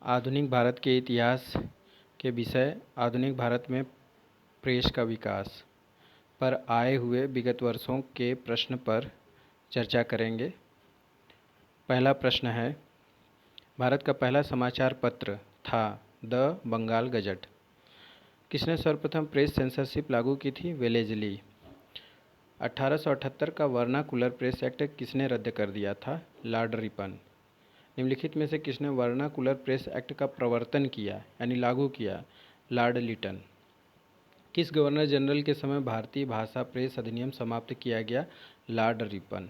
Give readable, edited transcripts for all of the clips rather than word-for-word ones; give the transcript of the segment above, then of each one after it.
आधुनिक भारत के इतिहास के विषय आधुनिक भारत में प्रेस का विकास पर आए हुए विगत वर्षों के प्रश्न पर चर्चा करेंगे। पहला प्रश्न है, भारत का पहला समाचार पत्र था द बंगाल गजट। किसने सर्वप्रथम प्रेस सेंसरशिप लागू की थी? वेलेज़ली। 1878 का वर्नाकुलर प्रेस एक्ट किसने रद्द कर दिया था? Lord Ripon. निम्नलिखित में से किसने वर्नाकुलर प्रेस एक्ट का प्रवर्तन किया यानी लागू किया? लॉर्ड लिटन। किस गवर्नर जनरल के समय भारतीय भाषा प्रेस अधिनियम समाप्त किया गया? Lord Ripon.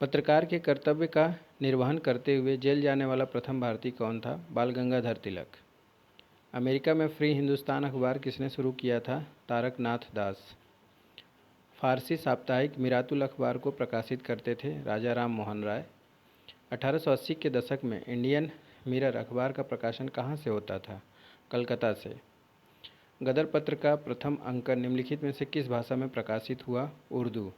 पत्रकार के कर्तव्य का निर्वहन करते हुए जेल जाने वाला प्रथम भारतीय कौन था? बाल गंगाधर तिलक। अमेरिका में फ्री हिंदुस्तान अखबार किसने शुरू किया था? तारक नाथ दास। फारसी साप्ताहिक मिरातुल अखबार को प्रकाशित करते थे राजा राम मोहन राय। 1880 के दशक में इंडियन मिरर अखबार का प्रकाशन कहाँ से होता था? कलकत्ता से। गदर पत्र का प्रथम अंकन निम्नलिखित में से किस भाषा में प्रकाशित हुआ? उर्दू।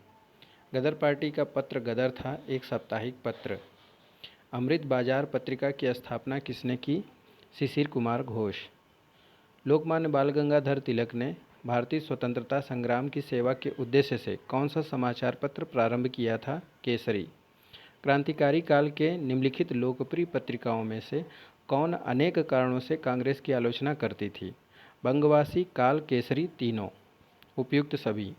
गदर पार्टी का पत्र गदर था एक साप्ताहिक पत्र। अमृत बाजार पत्रिका की स्थापना किसने की? शिशिर कुमार घोष। लोकमान्य बाल गंगाधर तिलक ने भारतीय स्वतंत्रता संग्राम की सेवा के उद्देश्य से कौन सा समाचार पत्र प्रारंभ किया था? केसरी। क्रांतिकारी काल के निम्नलिखित लोकप्रिय पत्रिकाओं में से कौन अनेक कारणों से कांग्रेस की आलोचना करती थी? बंगवासी, काल, केसरी, तीनों। उपयुक्त सभी।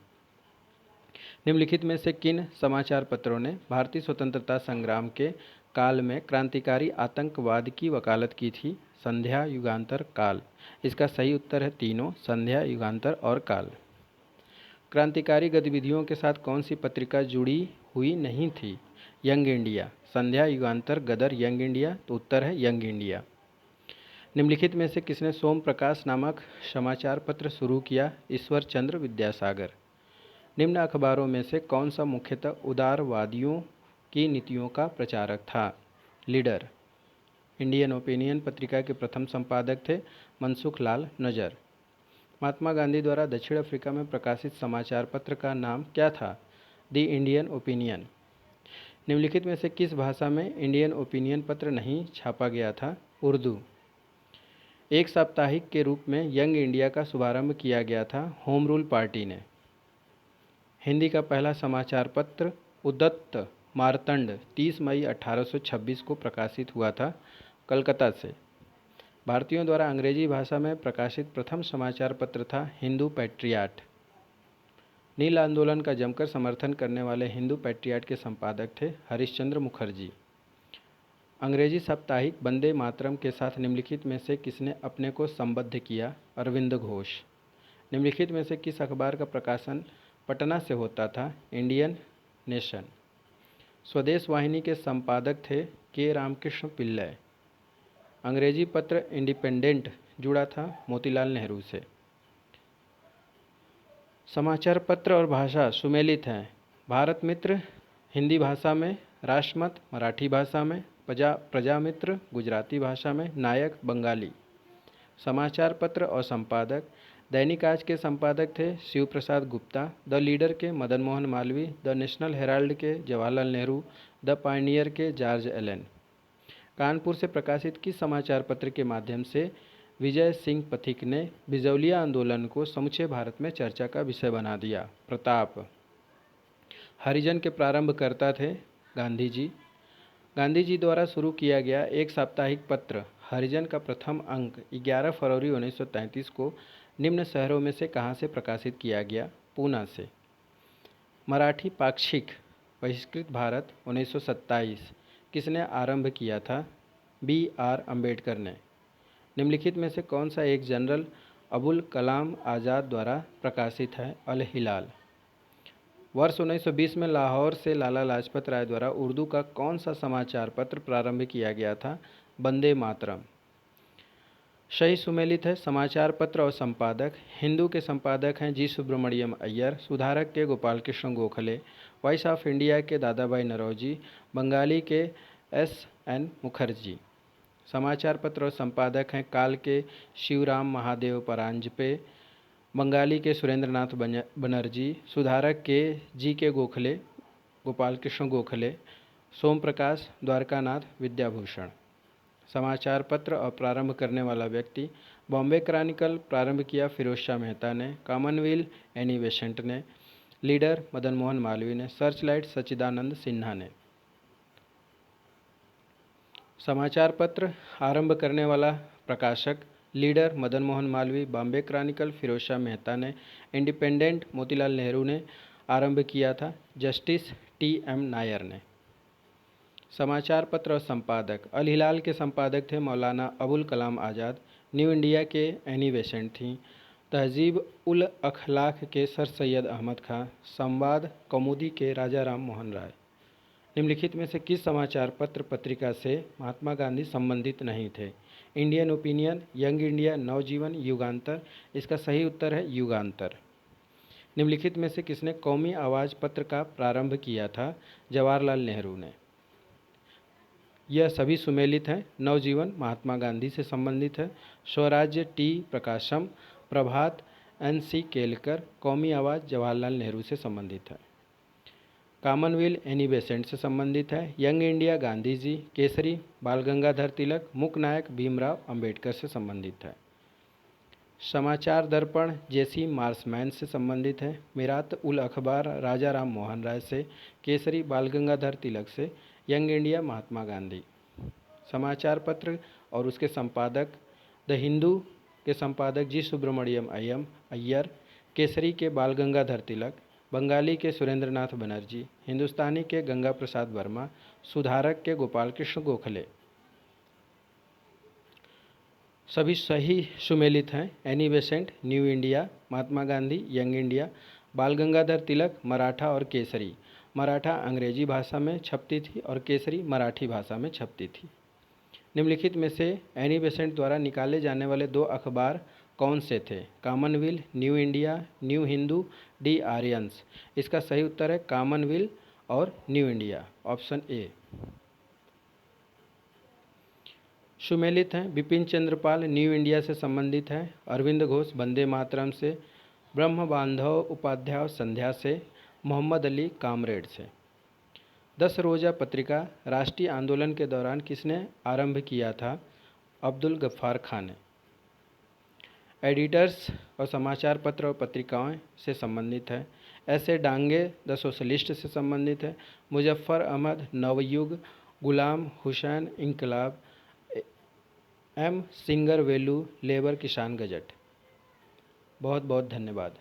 निम्नलिखित में से किन समाचार पत्रों ने भारतीय स्वतंत्रता संग्राम के काल में क्रांतिकारी आतंकवाद की वकालत की थी? संध्या, युगांतर, काल। इसका सही उत्तर है तीनों, संध्या, युगांतर और काल। क्रांतिकारी गतिविधियों के साथ कौन सी पत्रिका जुड़ी हुई नहीं थी? Young India. Sandhya, Yugantar, Gadar, young India, तो उत्तर है यंग इंडिया। निम्नलिखित में से किसने सोम प्रकाश नामक समाचार पत्र शुरू किया? ईश्वर चंद्र विद्यासागर। निम्न अखबारों में से कौन सा मुख्यतः उदारवादियों की नीतियों का प्रचारक था? लीडर। इंडियन ओपिनियन पत्रिका के प्रथम संपादक थे मनसुख लाल नजर। महात्मा गांधी द्वारा दक्षिण अफ्रीका में प्रकाशित समाचार पत्र का नाम क्या था? The Indian opinion. निम्नलिखित में से किस भाषा में इंडियन ओपिनियन पत्र नहीं छापा गया था? उर्दू। एक साप्ताहिक के रूप में यंग इंडिया का शुभारंभ किया गया था होम रूल पार्टी ने। हिंदी का पहला समाचार पत्र उद्दत मार्तंड 30 मई 1826 को प्रकाशित हुआ था कलकत्ता से। भारतीयों द्वारा अंग्रेजी भाषा में प्रकाशित प्रथम समाचार पत्र था हिंदू पैट्रियाट। नील आंदोलन का जमकर समर्थन करने वाले हिंदू पैट्रियाट के संपादक थे हरिश्चंद्र मुखर्जी। अंग्रेजी साप्ताहिक वंदे मातरम के साथ निम्नलिखित में से किसने अपने को संबद्ध किया? अरविंद घोष। निम्नलिखित में से किस अखबार का प्रकाशन पटना से होता था? Indian nation. स्वदेश वाहिनी के संपादक थे के रामकृष्ण पिल्लय। अंग्रेजी पत्र इंडिपेंडेंट जुड़ा था मोतीलाल नेहरू से। समाचार पत्र और भाषा सुमेलित हैं। भारत मित्र हिंदी भाषा में, राष्ट्रमत मराठी भाषा में, प्रजामित्र गुजराती भाषा में, नायक बंगाली। समाचार पत्र और संपादक दैनिक आज के संपादक थे शिव प्रसाद गुप्ता, द लीडर के Madan Mohan Malviya, the national Herald के जवाहरलाल नेहरू, द पायनियर के जॉर्ज एलन। कानपुर से प्रकाशित किस समाचार पत्र के माध्यम से विजय सिंह पथिक ने बिजौलिया आंदोलन को समूचे भारत में चर्चा का विषय बना दिया? प्रताप। हरिजन के प्रारंभकर्ता थे गांधी जी। गांधी जी द्वारा शुरू किया गया एक साप्ताहिक पत्र हरिजन का प्रथम अंक 11 फरवरी 1933 को निम्न शहरों में से कहाँ से प्रकाशित किया गया? पूना से। मराठी पाक्षिक बहिष्कृत भारत 1927 किसने आरंभ किया था? B.R. अम्बेडकर ने। निम्नलिखित में से कौन सा एक जनरल अबुल कलाम आज़ाद द्वारा प्रकाशित है? अल हिलाल। वर्ष 1920 में लाहौर से लाला लाजपत राय द्वारा उर्दू का कौन सा समाचार पत्र प्रारंभ किया गया था? वंदे मातरम। सही सुमेलित है। समाचार पत्र और संपादक हिंदू के संपादक हैं जी सुब्रमण्यम अय्यर, सुधारक के Gopal Krishna Gokhale, voice of India के दादाभाई नौरोजी, बंगाली के S.N. मुखर्जी। समाचार पत्र और संपादक हैं काल के शिवराम महादेव परांजपे, बंगाली के सुरेंद्रनाथ बनर्जी, सुधारक के जी के गोखले, गोपाल कृष्ण गोखले, सोम प्रकाश, द्वारकानाथ, विद्याभूषण। समाचार पत्र और प्रारंभ करने वाला व्यक्ति बॉम्बे क्रॉनिकल प्रारंभ किया फिरोज शाह मेहता ने, कॉमनवेल्थ एनी बेसेंट ने, लीडर मदन मोहन मालवीय ने, सर्चलाइट सच्चिदानंद सिन्हा ने। समाचार पत्र आरंभ करने वाला प्रकाशक लीडर मदन मोहन मालवीय, बॉम्बे क्रॉनिकल फिरोज शाह मेहता ने, इंडिपेंडेंट मोतीलाल नेहरू ने आरंभ किया था, जस्टिस टी.एम. नायर ने। समाचार पत्र और संपादक अल हिलाल के संपादक थे मौलाना अबुल कलाम आज़ाद, न्यू इंडिया के एनी बेसेंट थीं, तहजीब उल अखलाक के सर सैयद अहमद खां, संवाद कौमुदी के राजा राम मोहन राय। निम्नलिखित में से किस समाचार पत्र पत्रिका से महात्मा गांधी संबंधित नहीं थे? इंडियन ओपिनियन, यंग इंडिया, नवजीवन, युगांतर। इसका सही उत्तर है युगांतर। निम्नलिखित में से किसने कौमी आवाज़ पत्र का प्रारंभ किया था? जवाहरलाल नेहरू ने। यह सभी सुमेलित हैं। नवजीवन महात्मा गांधी से संबंधित है, स्वराज्य टी प्रकाशम, प्रभात एन.सी. केलकर, कौमी आवाज़ जवाहरलाल नेहरू से संबंधित है। कॉमनवेल्थ एनी बेसेंट से संबंधित है। यंग इंडिया गांधी जी, केसरी बाल गंगाधर तिलक, मुक नायक भीमराव अंबेडकर से संबंधित है। समाचार दर्पण जेसी मार्समैन से संबंधित है। मिरात उल अखबार राजा राम मोहन राय से, केसरी बाल गंगाधर तिलक से, यंग इंडिया महात्मा गांधी। समाचार पत्र और उसके संपादक द हिंदू के संपादक जी सुब्रमण्यम अय्यर, केसरी के बाल गंगाधर तिलक, बंगाली के सुरेंद्रनाथ बनर्जी, हिंदुस्तानी के गंगा प्रसाद वर्मा, सुधारक के गोपाल कृष्ण गोखले। सभी सही सुमेलित हैं। Annie Besant, new India, Mahatma Gandhi, young India, बाल गंगाधर तिलक, मराठा और केसरी। मराठा अंग्रेजी भाषा में छपती थी और केसरी मराठी भाषा में छपती थी। निम्नलिखित में से एनी बेसेंट द्वारा निकाले जाने वाले 2 अखबार कौन से थे? Commonwealth, new India, new Hindu, D Aryans. इसका सही उत्तर है कॉमनवेल्थ और न्यू इंडिया, ऑप्शन ए। सुमेलित हैं। बिपिन चंद्र पाल न्यू इंडिया से संबंधित हैं, अरविंद घोष वंदे मातरम से, ब्रह्म बांधव उपाध्याय संध्या से, मोहम्मद अली कामरेड से। 10 रोज़ा पत्रिका राष्ट्रीय आंदोलन के दौरान किसने आरंभ किया था? अब्दुल गफ्फार खान ने। एडिटर्स और समाचार पत्र और पत्रिकाओं से संबंधित है। ऐसे डांगे द सोशलिस्ट से संबंधित है। मुजफ्फर अहमद नवयुग, गुलाम हुसैन इनकलाब, एम सिंगर वेलू लेबर किसान गजट। बहुत बहुत धन्यवाद।